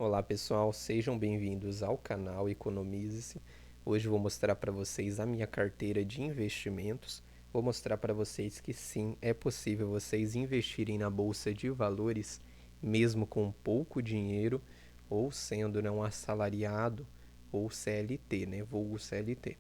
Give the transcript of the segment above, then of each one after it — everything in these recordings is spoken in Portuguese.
Olá pessoal, sejam bem-vindos ao canal Economize-se. Hoje eu vou mostrar para vocês a minha carteira de investimentos. Vou mostrar para vocês que sim, é possível vocês investirem na bolsa de valores mesmo com pouco dinheiro ou sendo um assalariado ou CLT, né? Vulgo CLT.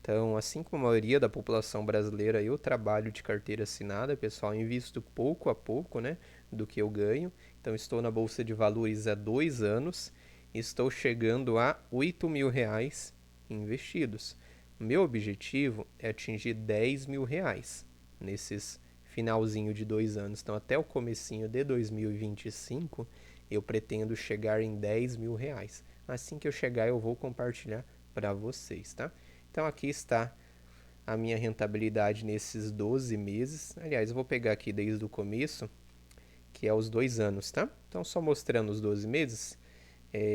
Então, assim como a maioria da população brasileira, eu trabalho de carteira assinada, pessoal, invisto pouco a pouco, né, do que eu ganho. Então, estou na Bolsa de Valores há 2 anos, estou chegando a R$ 8.000 investidos. Meu objetivo é atingir R$ 10.000 nesses finalzinho de 2 anos. Então, até o comecinho de 2025, eu pretendo chegar em R$ 10.000. Assim que eu chegar, eu vou compartilhar para vocês, tá? Então aqui está a minha rentabilidade nesses 12 meses. Aliás, eu vou pegar aqui desde o começo, que é os 2 anos, tá? Então só mostrando os 12 meses.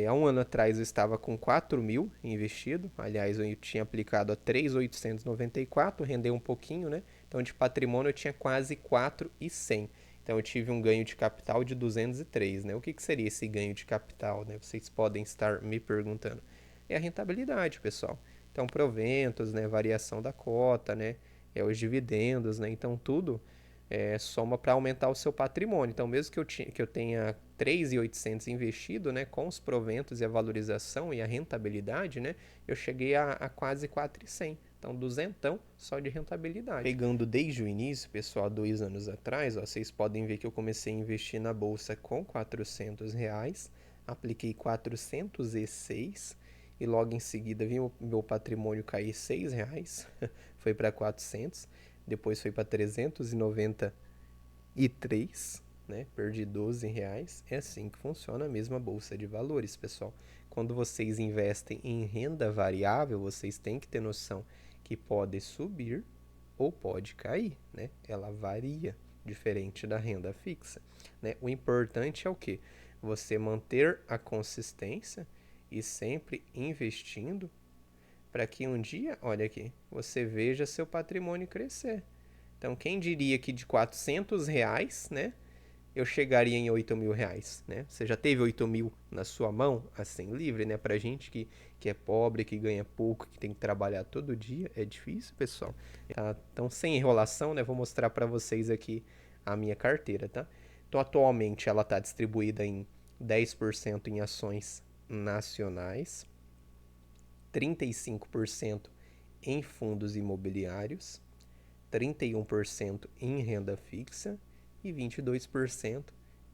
Há um ano atrás eu estava com 4.000 investido. Aliás, eu tinha aplicado a 3.894, rendeu um pouquinho, né? Então de patrimônio eu tinha quase 4.100. Então eu tive um ganho de capital de 203, né? O que seria esse ganho de capital, né? Vocês podem estar me perguntando. É a rentabilidade, pessoal. Então proventos, né? Variação da cota, né? Os dividendos, né? Então tudo soma para aumentar o seu patrimônio. Então, mesmo que eu tenha 3.800 investido, né, com os proventos e a valorização e a rentabilidade, né, eu cheguei a quase 4.100. Então, duzentão só de rentabilidade. Pegando desde o início, pessoal, 2 anos atrás, ó, vocês podem ver que eu comecei a investir na bolsa com R$ 400, apliquei 406 e logo em seguida vi o meu patrimônio cair R$ 6, foi para 400, depois foi para 393, né? Perdi R$ 12. É assim que funciona a mesma bolsa de valores, pessoal. Quando vocês investem em renda variável, vocês têm que ter noção que pode subir ou pode cair, né? Ela varia, diferente da renda fixa, né? O importante é o que? Você manter a consistência e sempre investindo para que um dia, olha aqui, você veja seu patrimônio crescer. Então, quem diria que de R$ 400, né, eu chegaria em R$ 8.000, né? Você já teve 8.000 na sua mão, assim, livre, né? Pra gente que é pobre, que ganha pouco, que tem que trabalhar todo dia, é difícil, pessoal. Tá? Então, sem enrolação, né, vou mostrar para vocês aqui a minha carteira, tá? Então, atualmente ela está distribuída em 10% em ações nacionais, 35% em fundos imobiliários, 31% em renda fixa e 22%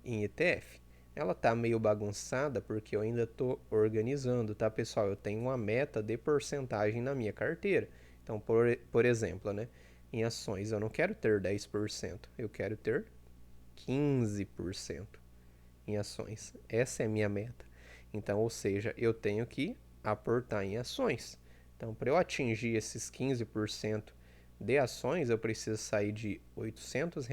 em ETF. Ela tá meio bagunçada porque eu ainda estou organizando, tá, pessoal? Eu tenho uma meta de porcentagem na minha carteira. Então, por exemplo, né, em ações eu não quero ter 10%, eu quero ter 15% em ações. Essa é a minha meta. Então, ou seja, eu tenho que aportar em ações. Então, para eu atingir esses 15% de ações, eu preciso sair de R$ 800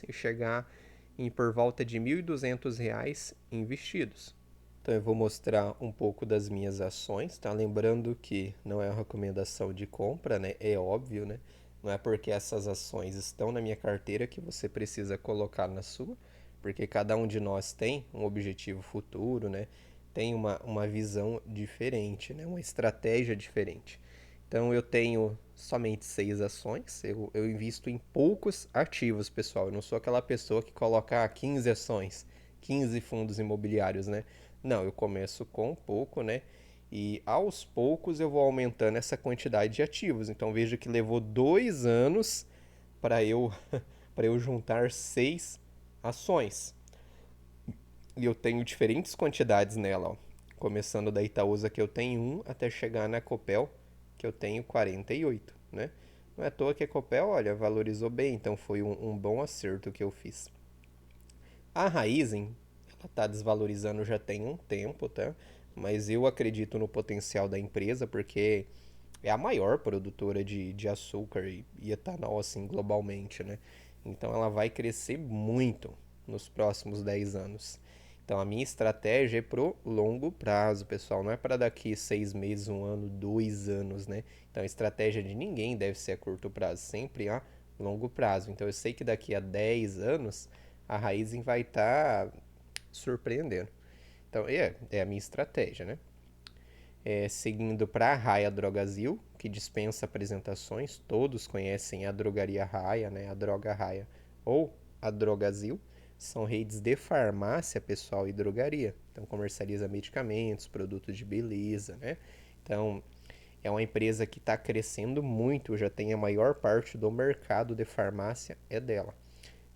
e chegar em por volta de R$ 1.200 investidos. Então eu vou mostrar um pouco das minhas ações, tá? Lembrando que não é uma recomendação de compra, né? É óbvio, né? Não é porque essas ações estão na minha carteira que você precisa colocar na sua, porque cada um de nós tem um objetivo futuro, né? Tem uma visão diferente, né? Uma estratégia diferente. Então eu tenho somente 6 ações, eu invisto em poucos ativos, pessoal. Eu não sou aquela pessoa que coloca 15 ações, 15 fundos imobiliários, né? Não, eu começo com pouco, né? E aos poucos eu vou aumentando essa quantidade de ativos. Então veja que levou 2 anos para eu para eu juntar 6 ações. E eu tenho diferentes quantidades nela, ó. Começando da Itaúsa que eu tenho um até chegar na Copel que eu tenho 48, né? Não é à toa que a Copel, olha, valorizou bem, então foi um bom acerto que eu fiz. A Raizen, ela tá desvalorizando já tem um tempo, tá? Mas eu acredito no potencial da empresa porque é a maior produtora de açúcar e etanol, assim, globalmente, né? Então ela vai crescer muito nos próximos 10 anos. Então a minha estratégia é pro longo prazo, pessoal. Não é para daqui 6 meses, um ano, 2 anos, né? Então a estratégia de ninguém deve ser a curto prazo, sempre a longo prazo. Então eu sei que daqui a 10 anos a Raizen vai estar surpreendendo. Então, é a minha estratégia, né? Seguindo para a Raia Drogasil, que dispensa apresentações. Todos conhecem a Drogaria Raia, né? A Droga Raia ou a Drogazil. São redes de farmácia, pessoal, e drogaria. Então, comercializa medicamentos, produtos de beleza, né? Então, é uma empresa que está crescendo muito, já tem a maior parte do mercado de farmácia é dela.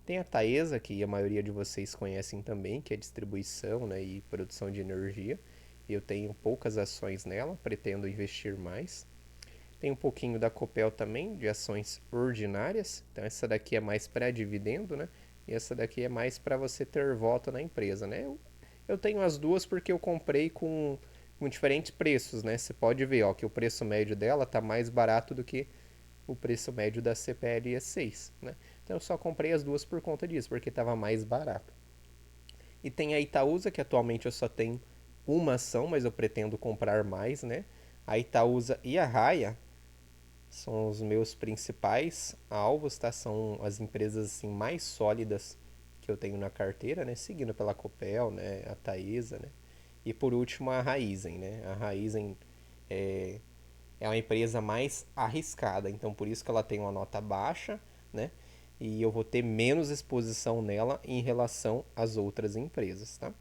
Tem a Taesa, que a maioria de vocês conhecem também, que é distribuição, né, e produção de energia. Eu tenho poucas ações nela, pretendo investir mais. Tem um pouquinho da Copel também, de ações ordinárias. Então essa daqui é mais para dividendo, né? E essa daqui é mais para você ter voto na empresa, né? Eu tenho as duas porque eu comprei com diferentes preços, né? Você pode ver, ó, que o preço médio dela tá mais barato do que o preço médio da CPLE 6, né? Então eu só comprei as duas por conta disso, porque estava mais barato. E tem a Itaúsa, que atualmente eu só tenho uma ação, mas eu pretendo comprar mais, né? A Itaúsa e a Raia são os meus principais alvos, tá? São as empresas assim mais sólidas que eu tenho na carteira, né? Seguindo pela Copel, né? A Taesa, né? E por último a Raizen, né? A Raizen é uma empresa mais arriscada, então por isso que ela tem uma nota baixa, né? E eu vou ter menos exposição nela em relação às outras empresas, tá?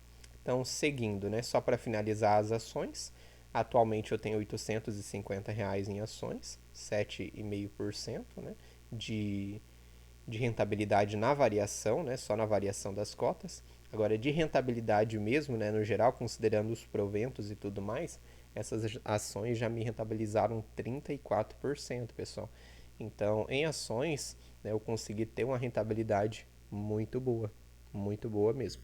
Então, seguindo, né? Só para finalizar as ações, atualmente eu tenho R$ 850 em ações, 7,5%, né? De, de rentabilidade na variação, né? Só na variação das cotas. Agora, de rentabilidade mesmo, né? No geral, considerando os proventos e tudo mais, essas ações já me rentabilizaram 34%, pessoal. Então, em ações, né, eu consegui ter uma rentabilidade muito boa mesmo.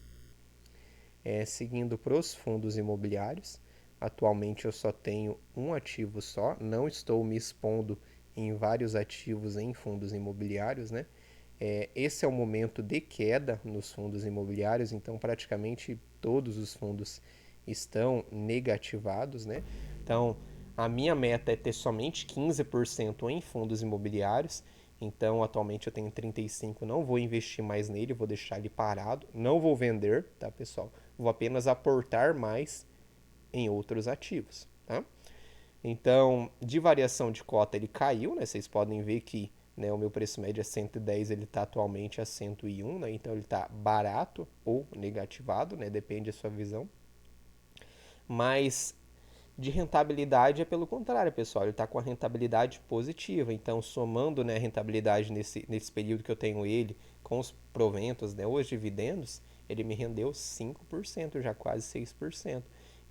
Seguindo para os fundos imobiliários, atualmente eu só tenho um ativo só, não estou me expondo em vários ativos em fundos imobiliários, né? Esse é o momento de queda nos fundos imobiliários, então praticamente todos os fundos estão negativados, né? Então, a minha meta é ter somente 15% em fundos imobiliários. Então, atualmente eu tenho 35, não vou investir mais nele, vou deixar ele parado, não vou vender, tá, pessoal? Vou apenas aportar mais em outros ativos, tá? Então, de variação de cota ele caiu, né? Vocês podem ver que, né, o meu preço médio é 110, ele está atualmente a 101, né? Então ele está barato ou negativado, né? Depende da sua visão. Mas de rentabilidade é pelo contrário, pessoal. Ele está com a rentabilidade positiva. Então, somando, né, a rentabilidade nesse período que eu tenho ele com os proventos, né, os dividendos, ele me rendeu 5%, já quase 6%.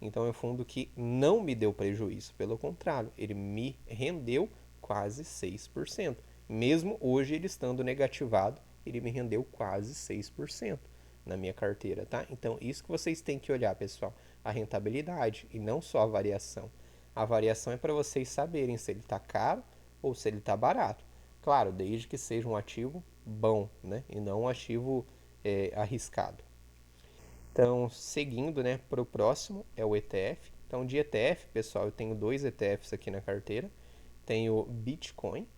Então, é um fundo que não me deu prejuízo. Pelo contrário, ele me rendeu quase 6%. Mesmo hoje ele estando negativado, ele me rendeu quase 6% na minha carteira, tá? Então, isso que vocês têm que olhar, pessoal, a rentabilidade e não só a variação. A variação é para vocês saberem se ele está caro ou se ele está barato. Claro, desde que seja um ativo bom, né? E não um ativo arriscado. Então, seguindo, né, para o próximo é o ETF. Então, de ETF, pessoal, eu tenho dois ETFs aqui na carteira. Tenho Bitcoin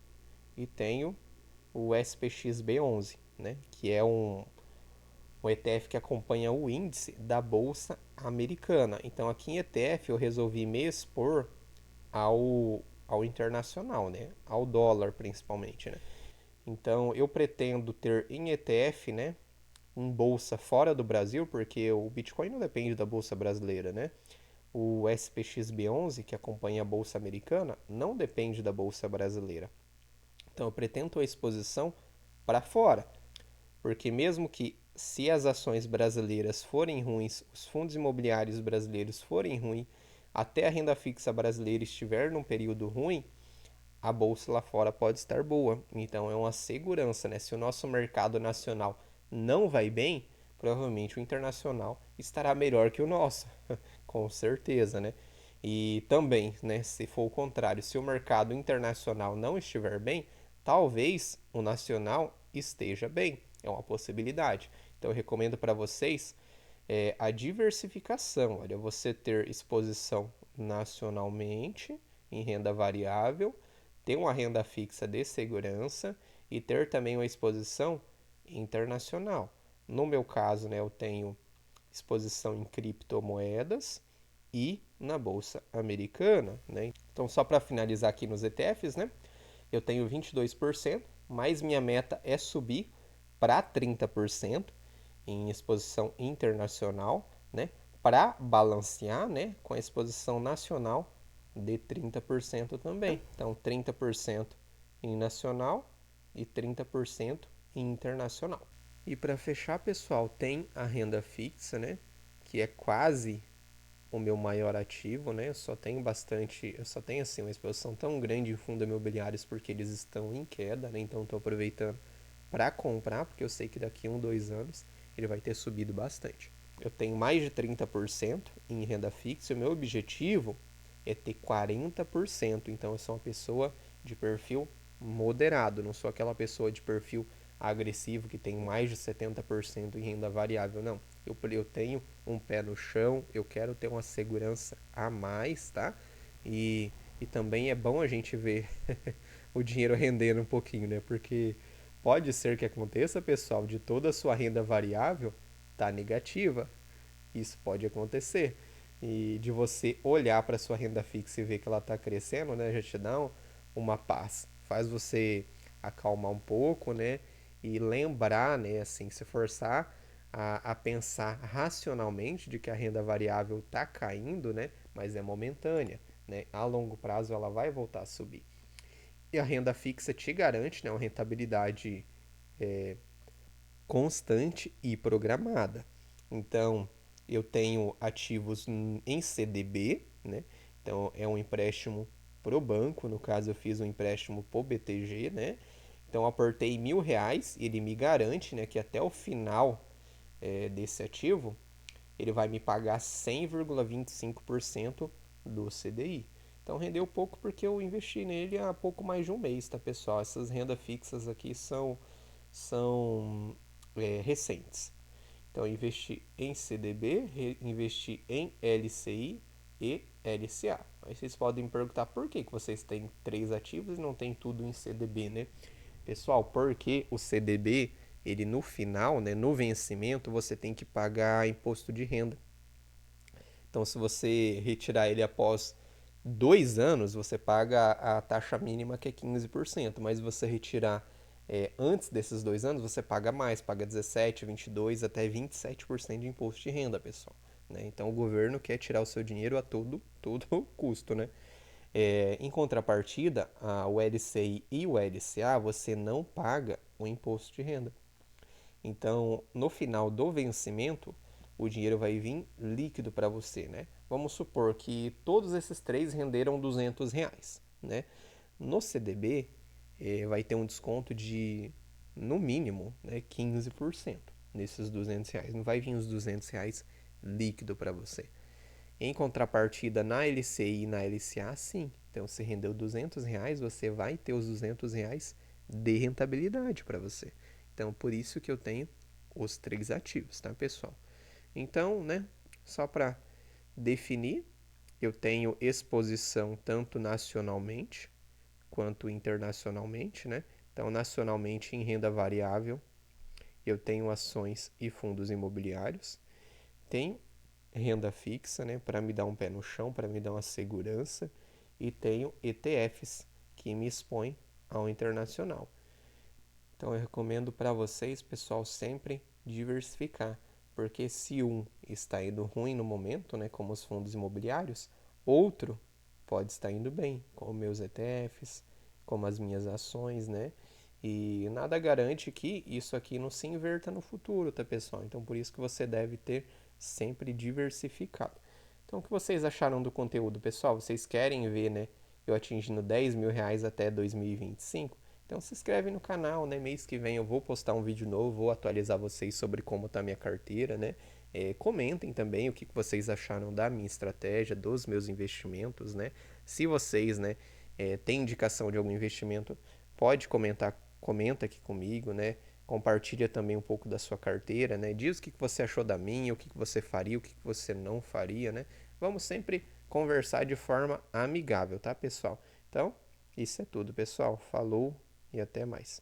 e tenho o SPXB11, né, que é um ETF que acompanha o índice da Bolsa Americana. Então, aqui em ETF, eu resolvi me expor ao internacional, né? Ao dólar, principalmente, né? Então, eu pretendo ter em ETF, né? Em bolsa fora do Brasil, porque o Bitcoin não depende da bolsa brasileira, né? O SPXB11, que acompanha a bolsa americana, não depende da bolsa brasileira. Então, eu pretendo a exposição para fora. Porque mesmo que se as ações brasileiras forem ruins, os fundos imobiliários brasileiros forem ruins, até a renda fixa brasileira estiver num período ruim, a bolsa lá fora pode estar boa. Então é uma segurança, né? Se o nosso mercado nacional não vai bem, provavelmente o internacional estará melhor que o nosso, com certeza, né? E também, né, se for o contrário, se o mercado internacional não estiver bem, talvez o nacional esteja bem. É uma possibilidade. Então eu recomendo para vocês a diversificação. Olha, você ter exposição nacionalmente em renda variável, ter uma renda fixa de segurança e ter também uma exposição internacional. No meu caso, né, eu tenho exposição em criptomoedas e na bolsa americana, né? Então, só para finalizar aqui nos ETFs, né? Eu tenho 22%, mas minha meta é subir para 30% em exposição internacional, né? Para balancear, né, com a exposição nacional de 30% também. Então, 30% em nacional e 30% em internacional. E para fechar, pessoal, tem a renda fixa, né, que é quase o meu maior ativo, né? Eu só tenho assim uma exposição tão grande em fundos imobiliários porque eles estão em queda, né? Então estou aproveitando para comprar, porque eu sei que daqui a 2 anos ele vai ter subido bastante. Eu tenho mais de 30% em renda fixa e o meu objetivo é ter 40%. Então eu sou uma pessoa de perfil moderado, não sou aquela pessoa de perfil agressivo que tem mais de 70% em renda variável, não. Eu tenho um pé no chão, eu quero ter uma segurança a mais, tá? E também é bom a gente ver o dinheiro rendendo um pouquinho, né? Porque pode ser que aconteça, pessoal, de toda a sua renda variável tá negativa. Isso pode acontecer. E de você olhar para sua renda fixa e ver que ela está crescendo, né, já te dá uma paz. Faz você acalmar um pouco, né, e lembrar, né, assim, se forçar a pensar racionalmente de que a renda variável está caindo, né, mas é momentânea, né. A longo prazo ela vai voltar a subir. E a renda fixa te garante, né, uma rentabilidade constante e programada. Então, eu tenho ativos em CDB, né? Então, é um empréstimo para o banco. No caso, eu fiz um empréstimo para o BTG, né? Então, eu aportei R$ 1.000 e ele me garante, né, que até o final desse ativo, ele vai me pagar 100,25% do CDI. Então, rendeu pouco porque eu investi nele há pouco mais de um mês, tá, pessoal? Essas rendas fixas aqui são recentes. Então, investi em CDB, investi em LCI e LCA. Aí vocês podem me perguntar por que vocês têm 3 ativos e não tem tudo em CDB, né? Pessoal, porque o CDB, ele no final, né, no vencimento, você tem que pagar imposto de renda. Então, se você retirar ele após 2 anos, você paga a taxa mínima que é 15%, mas se você retirar antes desses 2 anos, você paga mais, paga 17, 22, até 27% de imposto de renda, pessoal. Né? Então, o governo quer tirar o seu dinheiro a todo custo, né? Em contrapartida, o LCI e o LCA, você não paga o imposto de renda. Então, no final do vencimento, o dinheiro vai vir líquido para você, né? Vamos supor que todos esses três renderam R$ 200, né? No CDB, vai ter um desconto de, no mínimo, né, 15% nesses R$ 200. Não vai vir os R$ 200 líquido para você. Em contrapartida, na LCI e na LCA, sim. Então, se rendeu R$ 200, você vai ter os R$ 200 de rentabilidade para você. Então, por isso que eu tenho os 3 ativos, tá, pessoal? Então, né, só para definir, eu tenho exposição tanto nacionalmente quanto internacionalmente, né? Então, nacionalmente em renda variável, eu tenho ações e fundos imobiliários. Tenho renda fixa, né, para me dar um pé no chão, para me dar uma segurança, e tenho ETFs que me expõem ao internacional. Então eu recomendo para vocês, pessoal, sempre diversificar, porque se um está indo ruim no momento, né, como os fundos imobiliários, outro pode estar indo bem, como meus ETFs, como as minhas ações, né? E nada garante que isso aqui não se inverta no futuro, tá, pessoal? Então por isso que você deve ter sempre diversificado. Então o que vocês acharam do conteúdo, pessoal? Vocês querem ver, né, eu atingindo R$ 10.000 até 2025? Então se inscreve no canal, né? Mês que vem eu vou postar um vídeo novo, vou atualizar vocês sobre como está minha carteira, né? Comentem também o que vocês acharam da minha estratégia, dos meus investimentos, né? Se vocês, né, têm indicação de algum investimento, pode comentar, comenta aqui comigo, né? Compartilha também um pouco da sua carteira, né? Diz o que você achou da minha, o que você faria, o que você não faria, né? Vamos sempre conversar de forma amigável, tá, pessoal? Então, isso é tudo, pessoal. Falou e até mais.